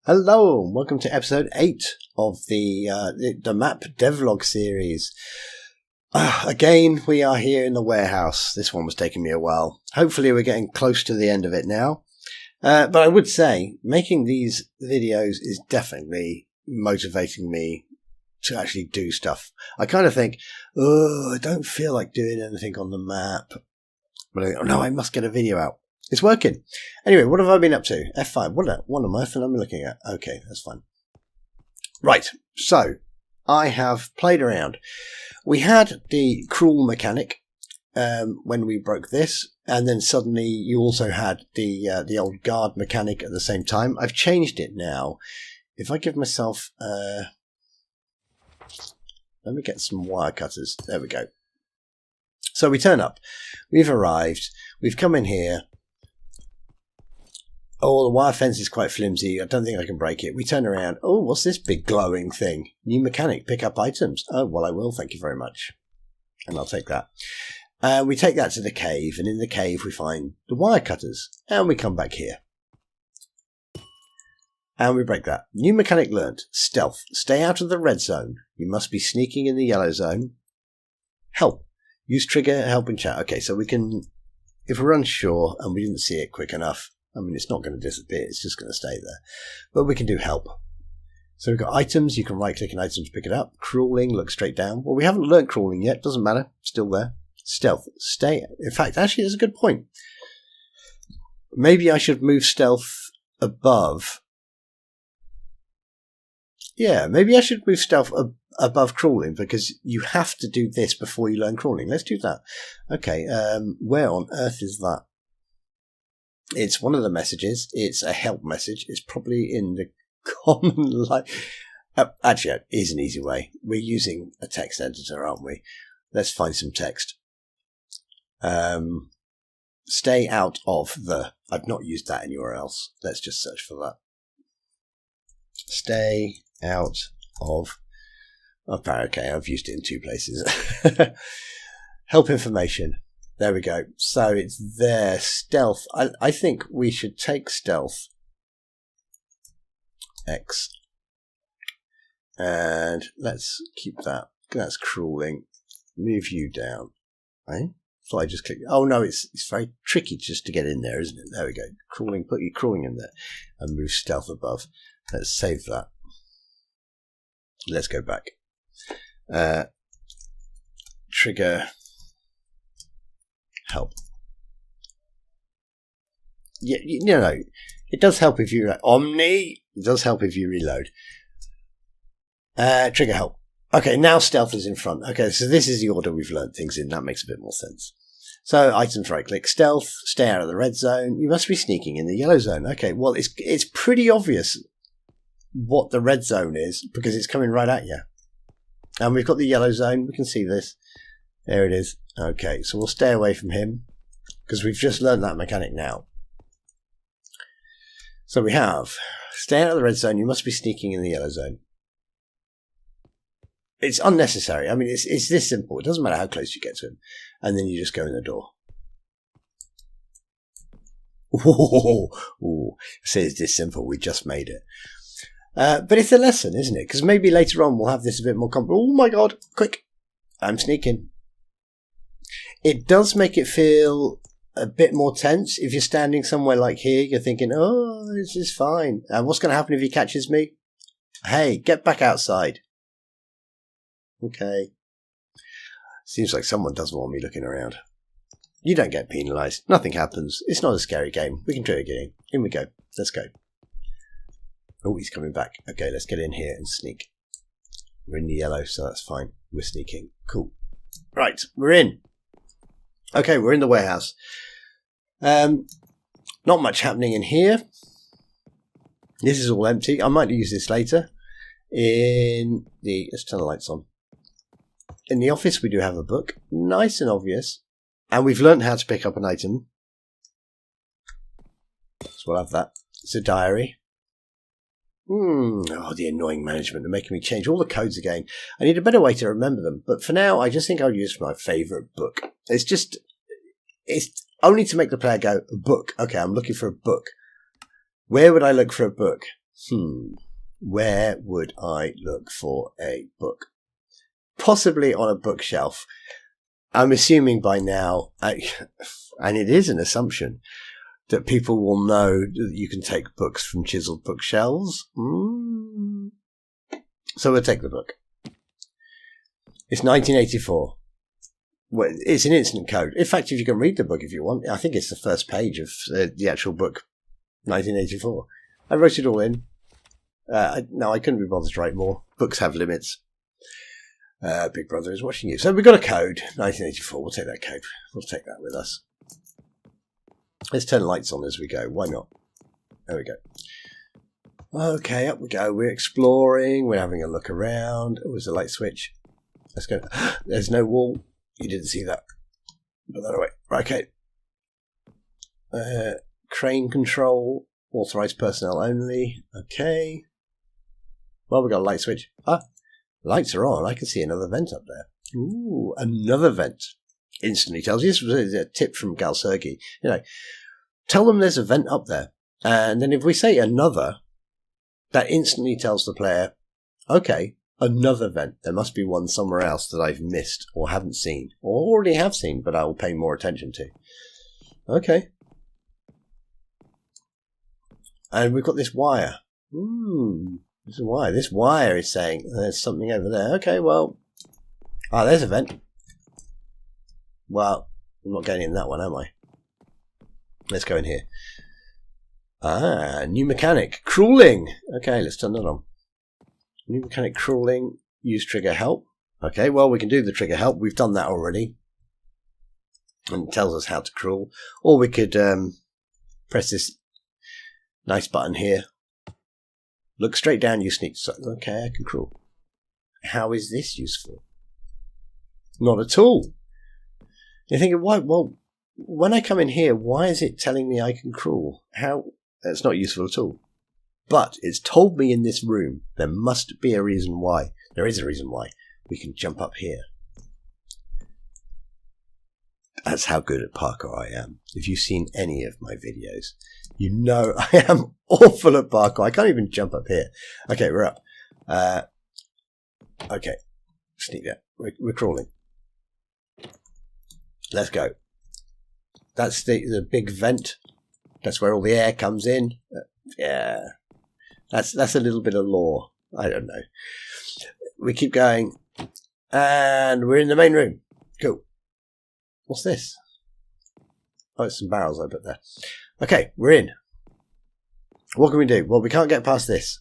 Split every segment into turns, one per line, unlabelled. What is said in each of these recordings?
Hello, and welcome to episode 8 of the Map Devlog series. Again, we are here in the warehouse. This one was taking me a while. Hopefully we're getting close to the end of it now. But I would say, making these videos is definitely motivating me to actually do stuff. I kind of think, I don't feel like doing anything on the map. But I think, I must get a video out. It's working. Anyway, what have I been up to? F5. What am I looking at? Okay, that's fine. Right, so I have played around. We had the crawl mechanic when we broke this, and then suddenly you also had the old guard mechanic at the same time. I've changed it now. If I give myself... let me get some wire cutters. There we go. So we turn up. We've arrived. We've come in here. Oh, the wire fence is quite flimsy. I don't think I can break it. We turn around. Oh, what's this big glowing thing? New mechanic, pick up items. Oh, well, I will. Thank you very much. And I'll take that. We take that to the cave, and in the cave we find the wire cutters. And we come back here. And we break that. New mechanic learnt. Stealth. Stay out of the red zone. You must be sneaking in the yellow zone. Help. Use trigger, help in chat. Okay, so we can... If we're unsure and we didn't see it quick enough, I mean, it's not going to disappear. It's just going to stay there. But we can do help. So we've got items. You can right-click an item to pick it up. Crawling, look straight down. Well, we haven't learnt crawling yet. Doesn't matter. Still there. Stealth. Stay. In fact, actually, that's a good point. Maybe I should move stealth above. Yeah, maybe I should move stealth above crawling because you have to do this before you learn crawling. Let's do that. Okay, where on earth is that? It's one of the messages. It's a help message. It's probably in the common life. Actually, it is an easy way. We're using a text editor, aren't we? Let's find some text. Stay out of the... I've not used that anywhere else. Let's just search for that. Stay out of... Okay, I've used it in 2 places. Help information. There we go. So it's there. Stealth. I think we should take stealth. X. And let's keep that. That's crawling. Move you down. Right? So I just click. Oh no, it's very tricky just to get in there, isn't it? There we go. Crawling. Put your crawling in there. And move stealth above. Let's save that. Let's go back. Trigger. Help. Yeah, it does help if you Omni. It does help if you reload. Trigger help. Okay, now stealth is in front. Okay, so this is the order we've learned things in. That makes a bit more sense. So items, right click, stealth, stay out of the red zone. You must be sneaking in the yellow zone. Okay, well it's pretty obvious what the red zone is because it's coming right at you. And we've got the yellow zone. We can see this. There it is. Okay, so we'll stay away from him because we've just learned that mechanic now. So we have stay out of the red zone. You must be sneaking in the yellow zone. It's unnecessary. I mean, it's this simple. It doesn't matter how close you get to him. And then you just go in the door. Ooh, it says this simple. We just made it. But it's a lesson, isn't it? Because maybe later on we'll have this a bit more comfortable. Oh my God, quick. I'm sneaking. It does make it feel a bit more tense. If you're standing somewhere like here, you're thinking, oh, this is fine. And what's going to happen if he catches me? Hey, get back outside. Okay. Seems like someone doesn't want me looking around. You don't get penalised. Nothing happens. It's not a scary game. We can try it again. In we go. Let's go. Oh, he's coming back. Okay, let's get in here and sneak. We're in the yellow, so that's fine. We're sneaking. Cool. Right, we're in. Okay, we're in the warehouse. Not much happening in here. This is all empty. I might use this later. Let's turn the lights on. In the office, we do have a book. Nice and obvious. And we've learned how to pick up an item. So we'll have that. It's a diary. Oh, the annoying management. They're making me change all the codes again. I need a better way to remember them. But for now, I just think I'll use my favourite book. It's only to make the player go, a book. Okay, I'm looking for a book. Where would I look for a book? Where would I look for a book? Possibly on a bookshelf. I'm assuming by now, and it is an assumption, that people will know that you can take books from chiseled bookshelves. So we'll take the book. It's 1984. Well, it's an instant code. In fact, if you can read the book if you want, I think it's the first page of the actual book, 1984. I wrote it all in. No, I couldn't be bothered to write more. Books have limits. Big Brother is watching you. So we've got a code, 1984. We'll take that code. We'll take that with us. Let's turn lights on as we go. Why not? There we go. Okay, up we go. We're exploring. We're having a look around. Oh, there's a light switch. Let's go. There's no wall. You didn't see that. Put that away. Right, okay. Crane control. Authorized personnel only. Okay. Well, we've got a light switch. Lights are on. I can see another vent up there. Ooh, another vent. Instantly tells you. This was a tip from Galsergi. Tell them there's a vent up there. And then if we say another, that instantly tells the player, okay, another vent. There must be one somewhere else that I've missed or haven't seen, or already have seen, but I will pay more attention to. Okay. And we've got this wire. This wire. This wire is saying there's something over there. Okay, well. There's a vent. Well, I'm not going in that one, am I? Let's go in here. New mechanic. Crawling. Okay, let's turn that on. New mechanic crawling. Use trigger help. Okay, well, we can do the trigger help. We've done that already. And it tells us how to crawl. Or we could press this nice button here. Look straight down, you sneak. Okay, I can crawl. How is this useful? Not at all. You're thinking, why? Well, when I come in here, why is it telling me I can crawl? How? That's not useful at all. But it's told me in this room there must be a reason why. There is a reason why. We can jump up here. That's how good at parkour I am. If you've seen any of my videos, you know I am awful at parkour. I can't even jump up here. Okay, we're up. Okay, sneak there. We're crawling. Let's go. That's the big vent. That's where all the air comes in. Yeah. That's a little bit of lore. I don't know. We keep going. And we're in the main room. Cool. What's this? Oh, it's some barrels I put there. Okay, we're in. What can we do? Well, we can't get past this.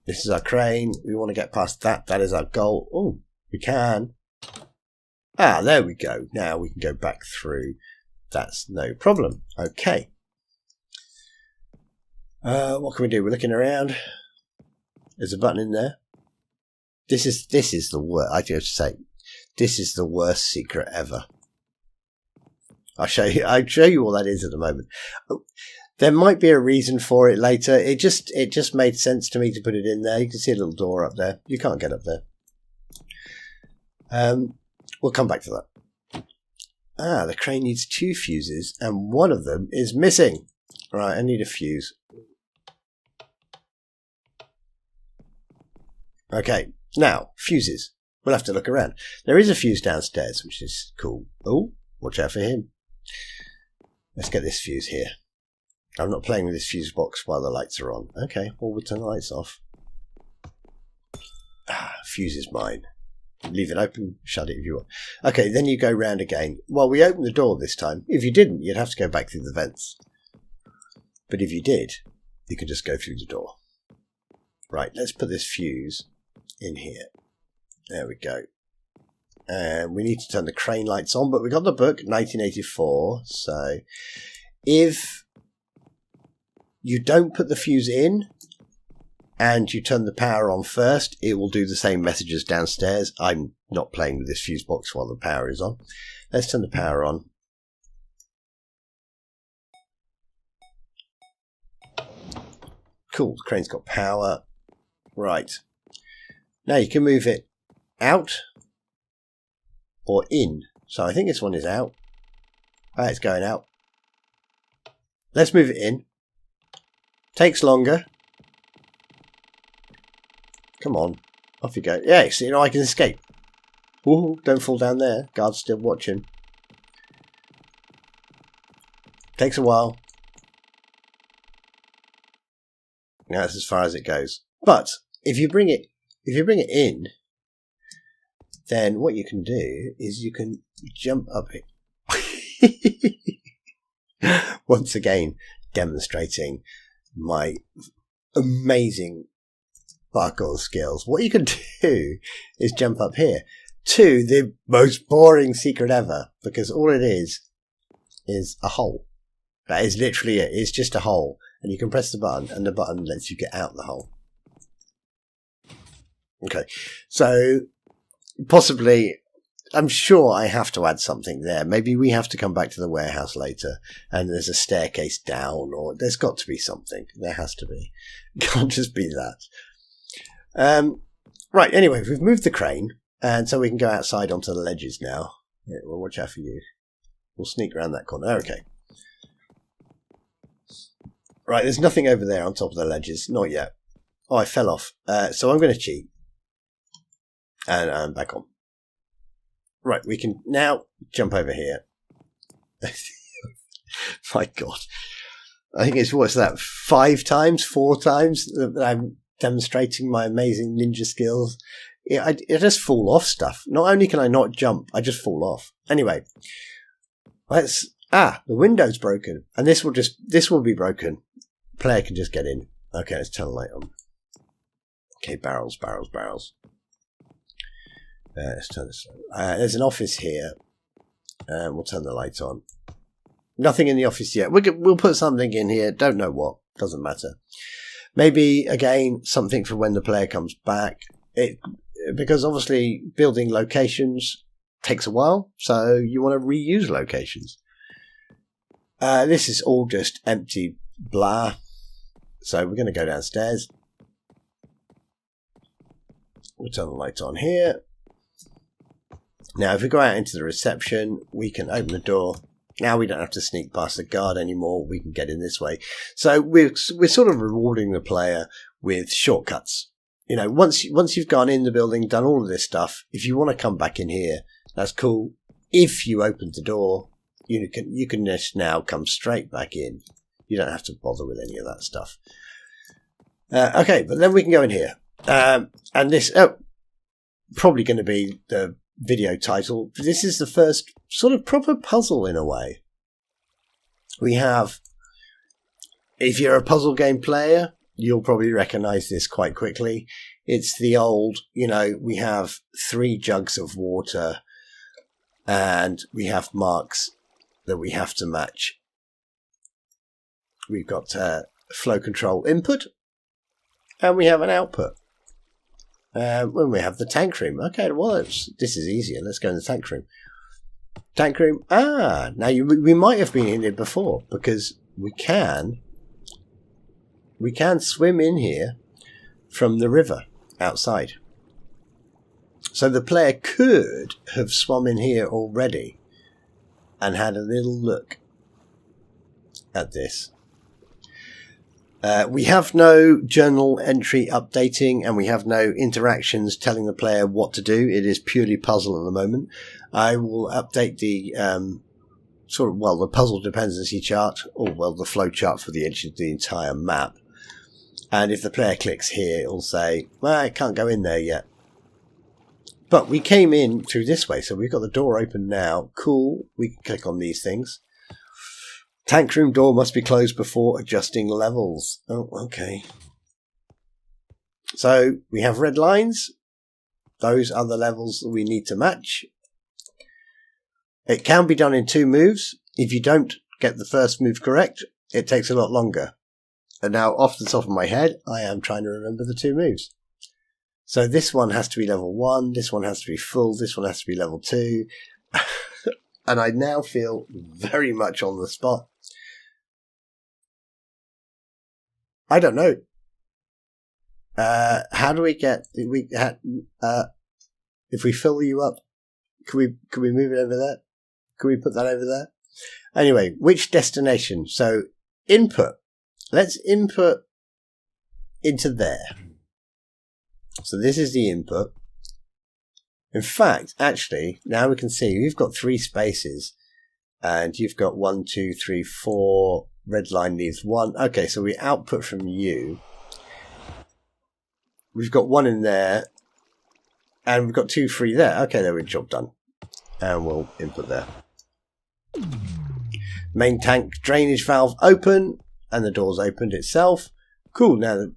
This is our crane. We want to get past that. That is our goal. Oh, we can. There we go. Now we can go back through. That's no problem. Okay. What can we do? We're looking around. There's a button in there. This is the worst. I have to say, this is the worst secret ever. I'll show you what that is at the moment. There might be a reason for it later. It just made sense to me to put it in there. You can see a little door up there. You can't get up there. We'll come back to that. The crane needs 2 fuses, and one of them is missing. Right, I need a fuse. Okay, now, fuses. We'll have to look around. There is a fuse downstairs, which is cool. Oh, watch out for him. Let's get this fuse here. I'm not playing with this fuse box while the lights are on. Okay, well, we'll turn the lights off. Fuse is mine. Leave it open, shut it if you want. Okay, then you go round again. Well, we opened the door this time. If you didn't, you'd have to go back through the vents. But if you did, you could just go through the door. Right, let's put this fuse in here. There we go. And we need to turn the crane lights on, but we got the book, 1984. So if you don't put the fuse in and you turn the power on first, it will do the same messages downstairs. I'm not playing with this fuse box while the power is on. Let's turn the power on. Cool, the crane's got power. Right. Now you can move it out or in. So I think this one is out. It's going out. Let's move it in. Takes longer. Come on. Off you go. Yeah, so, I can escape. Ooh, don't fall down there. Guard's still watching. Takes a while. Now that's as far as it goes. But if you bring it in, then what you can do is you can jump up it. Once again, demonstrating my amazing parkour skills. What you can do is jump up here to the most boring secret ever, because all it is a hole. That is literally it. It's just a hole, and you can press the button, and the button lets you get out the hole. Okay, so possibly, I'm sure I have to add something there. Maybe we have to come back to the warehouse later, and there's a staircase down, or there's got to be something. There has to be. It can't just be that. Right, anyway, we've moved the crane, and so we can go outside onto the ledges now. Yeah, we'll watch out for you. We'll sneak around that corner. Okay. Right, there's nothing over there on top of the ledges. Not yet. Oh, I fell off. So I'm going to cheat. And I'm back on. Right, we can now jump over here. My God. I think it's, what's that, 4 times that I'm demonstrating my amazing ninja skills. I just fall off stuff. Not only can I not jump, I just fall off. Anyway, the window's broken. And this will be broken. Player can just get in. Okay, let's turn the light on. Okay, barrels. Let's turn this on. There's an office here. We'll turn the light on. Nothing in the office yet. We'll put something in here. Don't know what. Doesn't matter. Maybe, again, something for when the player comes back. Because obviously building locations takes a while. So you want to reuse locations. This is all just empty blah. So we're going to go downstairs. We'll turn the light on here. Now, if we go out into the reception, we can open the door. Now we don't have to sneak past the guard anymore. We can get in this way. So we're sort of rewarding the player with shortcuts. Once you've gone in the building, done all of this stuff, if you want to come back in here, that's cool. If you opened the door, you can just now come straight back in. You don't have to bother with any of that stuff. Okay, but then we can go in here. And this, probably going to be the video title. This is the first sort of proper puzzle in a way. We have, if you're a puzzle game player, you'll probably recognize this quite quickly. It's the old, we have 3 jugs of water and we have marks that we have to match. We've got flow control input and we have an output. When we have the tank room. Okay, well, this is easier. Let's go in the tank room. Tank room. Now we might have been in it before because we can swim in here from the river outside. So the player could have swum in here already and had a little look at this. We have no journal entry updating and we have no interactions telling the player what to do. It is purely puzzle at the moment. I will update the the puzzle dependency chart, the flow chart for the entire map. And if the player clicks here, it'll say, well, I can't go in there yet. But we came in through this way, so we've got the door open now. Cool. We can click on these things. Tank room door must be closed before adjusting levels. Oh, okay. So we have red lines. Those are the levels that we need to match. It can be done in 2 moves. If you don't get the first move correct, it takes a lot longer. And now, off the top of my head, I am trying to remember the 2 moves. So this one has to be level 1. This one has to be full. This one has to be level 2. And I now feel very much on the spot. I don't know. How do we get? If we fill you up, can we move it over there? Can we put that over there? Anyway, which destination? So input. Let's input into there. So this is the input. In fact, actually, now we can see we've got 3 spaces and you've got 1, 2, 3, 4. Red line leaves 1. Okay, so we output from you. We've got 1 in there and we've got 2, 3 there. Okay, there we go, job done. And we'll input there. Main tank drainage valve open and the door's opened itself. Cool, now that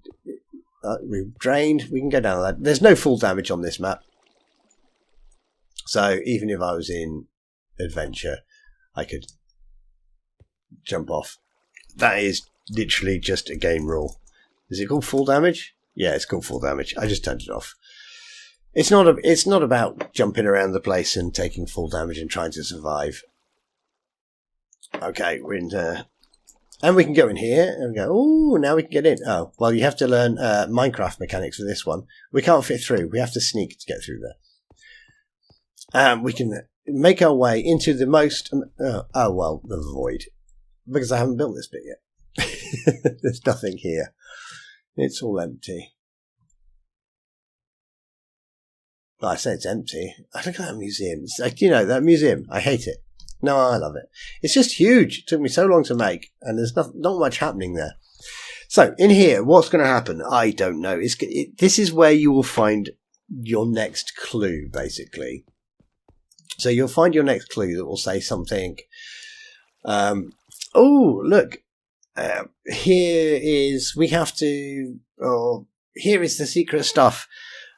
we've drained, we can go down that. There's no full damage on this map. So even if I was in adventure, I could jump off. That is literally just a game rule. Is it called full damage? Yeah, it's called full damage. I just turned it off. It's not about jumping around the place and taking full damage and trying to survive. Okay, we're in there. And we can go in here and go, oh, now we can get in. Oh, well, you have to learn Minecraft mechanics for this one. We can't fit through. We have to sneak to get through there. We can make our way into the most... the void. Because I haven't built this bit yet. There's nothing here. It's all empty. Well, I say it's empty. I look at that museum. It's like, that museum. I hate it. No, I love it. It's just huge. It took me so long to make, and there's not much happening there. So, in here, what's going to happen? I don't know. This is where you will find your next clue, basically. So, you'll find your next clue that will say something. Oh, look. Here is the secret stuff.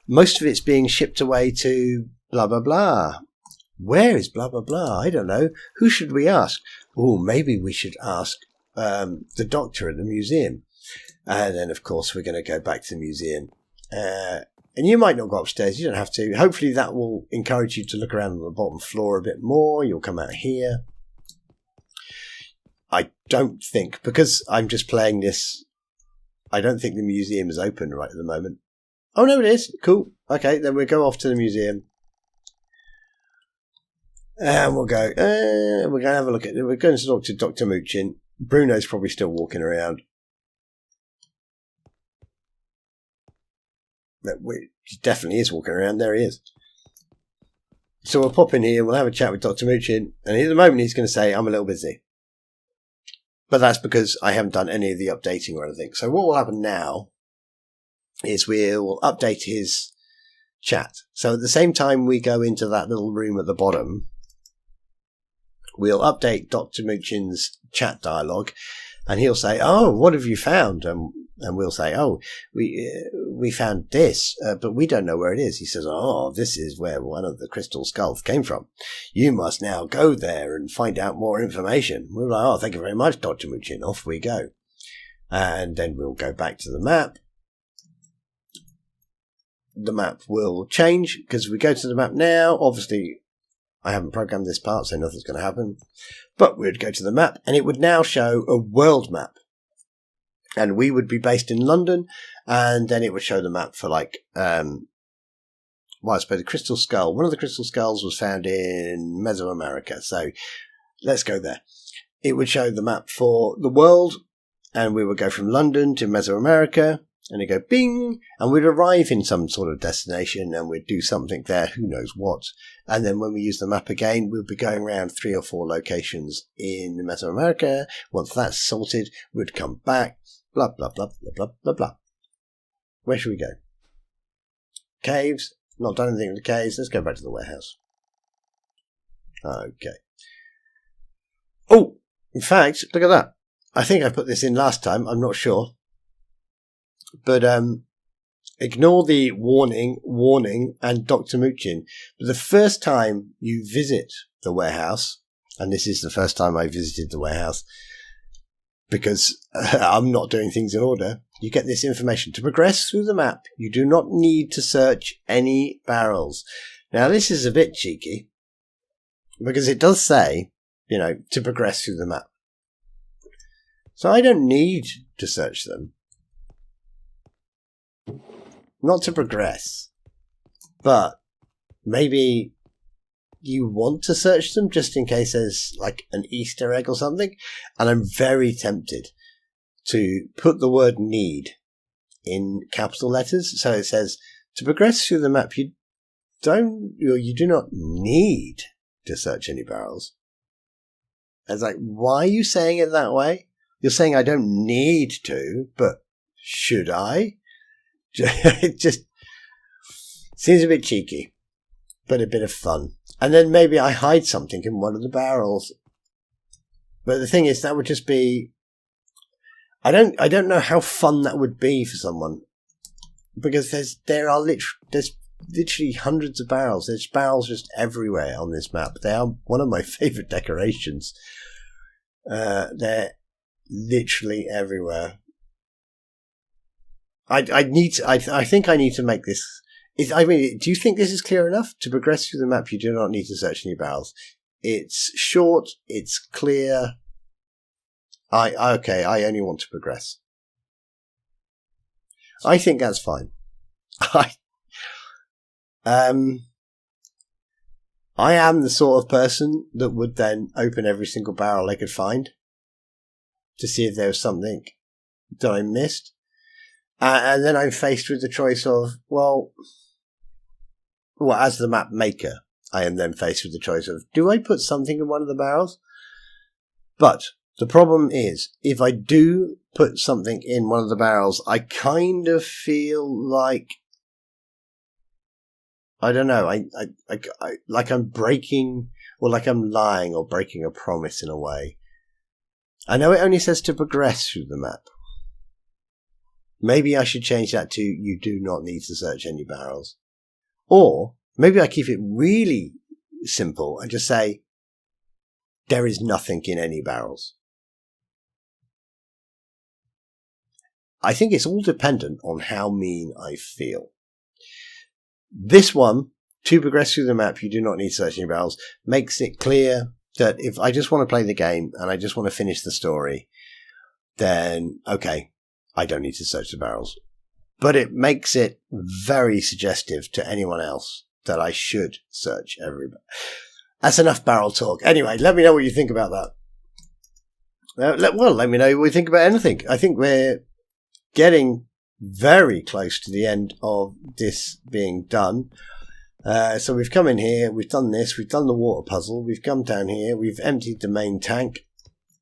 Most of it's being shipped away to blah, blah, blah. Where is blah, blah, blah? I don't know. Who should we ask? Oh, maybe we should ask the doctor at the museum. And then, of course, we're going to go back to the museum. And you might not go upstairs. You don't have to. Hopefully that will encourage you to look around on the bottom floor a bit more. You'll come out here. I don't think, because I'm just playing this, I don't think the museum is open right at the moment. Oh, no, it is. Cool. Okay, then we'll go off to the museum. And we'll go, we're going to have a look at it. We're going to talk to Dr. Muchin. Bruno's probably still walking around. He definitely is walking around. There he is. So we'll pop in here. We'll have a chat with Dr. Muchin. And at the moment, he's going to say, I'm a little busy. But that's because I haven't done any of the updating or anything. So what will happen now is we'll update his chat. So at the same time we go into that little room at the bottom, we'll update Dr. Muchin's chat dialogue, and he'll say, oh, what have you found? And we'll say, oh, we found this, but we don't know where it is. He says, oh, this is where one of the crystal skulls came from. You must now go there and find out more information. We're like, oh, thank you very much, Dr. Muchin. Off we go. And then we'll go back to the map. The map will change because we go to the map now. Obviously, I haven't programmed this part, so nothing's going to happen. But we'd go to the map, and it would now show a world map. And we would be based in London, and then it would show the map for I suppose the crystal skull. One of the crystal skulls was found in Mesoamerica, so let's go there. It would show the map for the world, and we would go from London to Mesoamerica, and it'd go bing, and we'd arrive in some sort of destination, and we'd do something there, who knows what. And then when we use the map again, we'll be going around 3 or 4 locations in Mesoamerica. Once that's sorted, we'd come back. Blah, blah, blah, blah, blah, blah, blah. Where should we go? Caves. Not done anything with the caves. Let's go back to the warehouse. Okay. Oh, in fact, look at that. I think I put this in last time. I'm not sure. But ignore the warning, and Dr. Muchin. But the first time you visit the warehouse, and this is the first time I visited the warehouse, because I'm not doing things in order, you get this information. To progress through the map, you do not need to search any barrels. Now, this is a bit cheeky, because it does say, to progress through the map. So I don't need to search them. Not to progress. But maybe you want to search them just in case there's an Easter egg or something. And I'm very tempted to put the word need in capital letters. So it says To progress through the map, you do not need to search any barrels. It's like, why are you saying it that way? You're saying I don't need to, but should I? It just seems a bit cheeky, but a bit of fun. And then maybe I hide something in one of the barrels. But the thing is, that would just be... I don't know how fun that would be for someone. Because there's literally hundreds of barrels. There's barrels just everywhere on this map. They are one of my favourite decorations. They're literally everywhere. I think I need to make this... do you think this is clear enough? To progress through the map, you do not need to search any barrels. It's short, it's clear. I only want to progress. I think that's fine. I am the sort of person that would then open every single barrel they could find to see if there was something that I missed. And then I'm faced with the choice of, as the map maker, I am then faced with the choice of, do I put something in one of the barrels? But the problem is, if I do put something in one of the barrels, I kind of feel like, I don't know, I like I'm breaking, or like I'm lying or breaking a promise in a way. I know it only says to progress through the map. Maybe I should change that to, you do not need to search any barrels. Or maybe I keep it really simple and just say, there is nothing in any barrels. I think it's all dependent on how mean I feel. This one, to progress through the map, you do not need to search any barrels, makes it clear that if I just want to play the game and I just want to finish the story, then okay, I don't need to search the barrels. But it makes it very suggestive to anyone else that I should search every barrel. That's enough barrel talk. Anyway, let me know what you think about that. Let me know what you think about anything. I think we're getting very close to the end of this being done. So we've come in here, we've done this, we've done the water puzzle, we've come down here, we've emptied the main tank,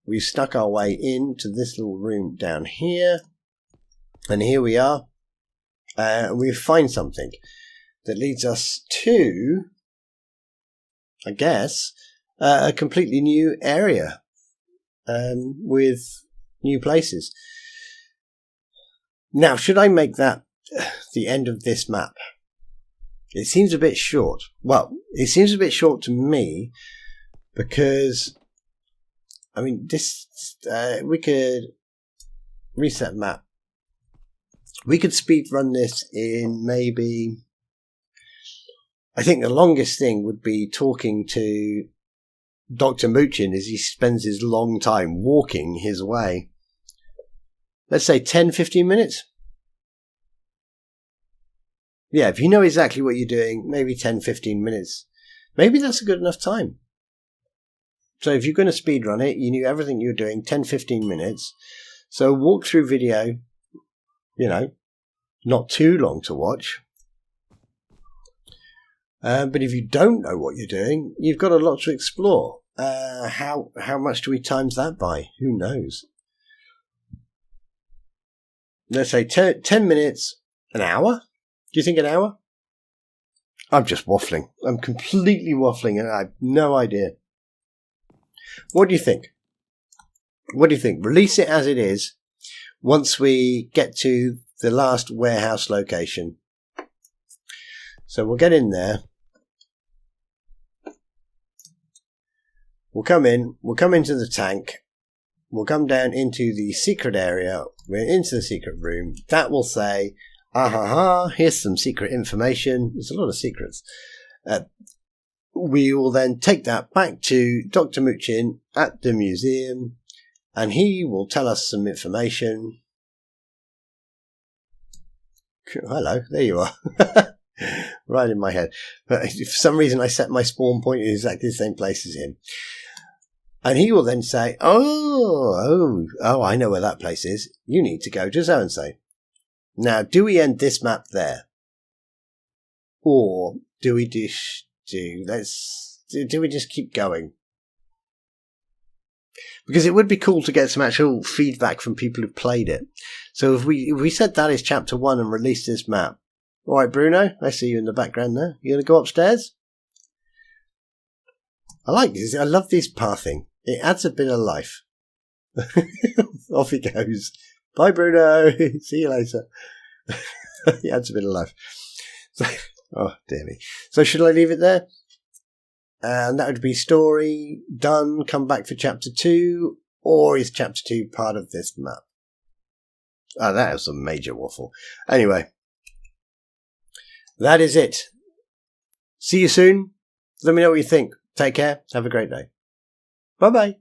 we've stuck our way into this little room down here, and here we are. We find something that leads us to, I guess, a completely new area with new places. Now, should I make that the end of this map? It seems a bit short. Well, it seems a bit short to me because, I mean, this we could reset map. We could speed run this in maybe, I think the longest thing would be talking to Dr. Muchin as he spends his long time walking his way. Let's say 10-15 minutes. Yeah, if you know exactly what you're doing, maybe 10-15 minutes. Maybe that's a good enough time. So if you're going to speed run it, you knew everything you were doing, 10-15 minutes. So walkthrough video, not too long to watch. But if you don't know what you're doing, you've got a lot to explore. How much do we times that by? Who knows? Let's say 10 minutes, an hour? Do you think an hour? I'm just waffling. I'm completely waffling and I have no idea. What do you think? What do you think? Release it as it is once we get to the last warehouse location. So we'll get in there. We'll come in. We'll come into the tank. We'll come down into the secret area. We're into the secret room. That will say, here's some secret information. There's a lot of secrets. We will then take that back to Dr. Muchin at the museum, and he will tell us some information. Hello, there you are. Right in my head. But for some reason I set my spawn point in exactly the same place as him. And he will then say, oh, I know where that place is. You need to go to so-and-so. Now, do we end this map there? Or do we just keep going? Because it would be cool to get some actual feedback from people who've played it. So if we said that is chapter 1 and release this map. All right, Bruno, I see you in the background there. You going to go upstairs? I like this. I love this pathing. It adds a bit of life. Off he goes. Bye, Bruno. See you later. It adds a bit of life. So, oh, dear me. So should I leave it there? And that would be story done. Come back for chapter 2. Or is chapter 2 part of this map? Oh, that was a major waffle. Anyway. That is it. See you soon. Let me know what you think. Take care. Have a great day. Bye-bye.